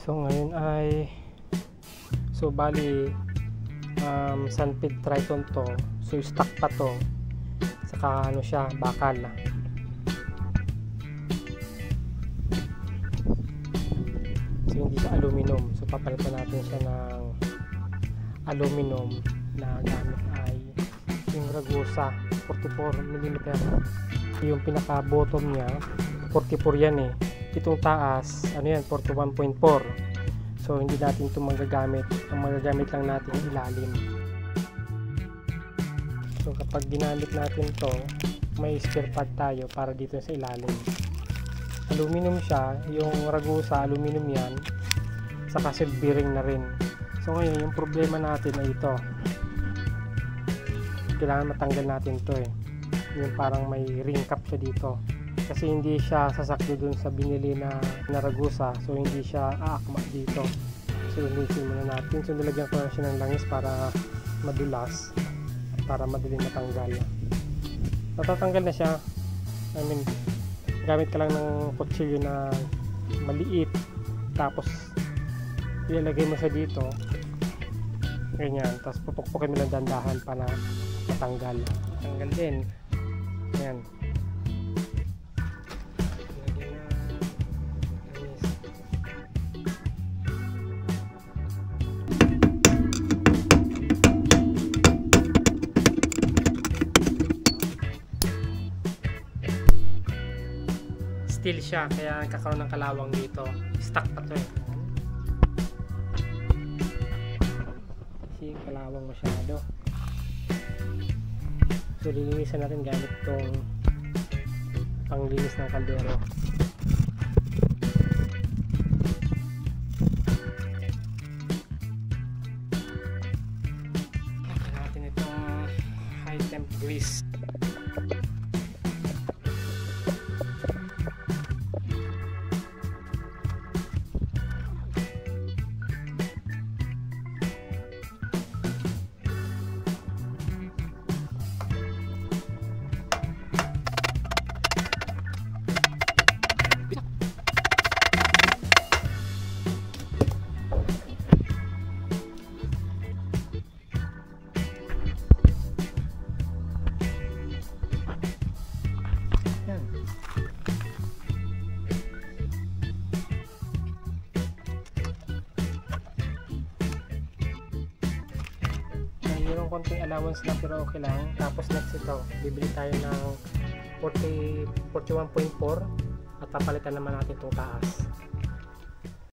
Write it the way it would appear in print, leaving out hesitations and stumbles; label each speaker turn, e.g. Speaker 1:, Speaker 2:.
Speaker 1: So ngayon ay bali Sunfed Triton to. So stock pa to. Saka ano siya, bakal. So hindi siya aluminum. So papalitan natin siya ng aluminum na gamit ay yung Ragusa 44mm. Yung pinaka bottom niya 44 yan eh. Itong taas ano yan, 41.4. So hindi natin ito magagamit. Ang magagamit lang natin yung ilalim. So kapag ginamit natin to, may spare pad tayo para dito sa ilalim. Aluminum siya, yung Ragusa aluminum yan, saka silk bearing na rin. So ngayon yung problema natin ay ito. Kailangan matanggal natin to eh. Yung parang may ring cap siya dito. Kasi hindi siya sasakto dun sa binili na Ragusa. So hindi siya aakma dito. So linisin muna natin. So nilagyan ko na siya ng langis para madulas. Para madaling matanggal. Natatanggal na siya. I mean, gamit ka lang ng kutsilyo na maliit. Tapos ilalagay mo siya dito. Ganyan. Tapos pupukpukin mo lang dandahan para matanggal. Tanggal din. Ayan. Steel siya, kaya nagkakaroon ng kalawang dito. Stuck pa to eh. Kasi kalawang masyado. So lilinisan natin gamit itong panglinis ng kaldero. Lagyan natin itong high temp grease. Mayroong konting allowance na pero okay lang. Tapos next ito, bibili tayo ng 41.4 at papalitan naman natin itong taas.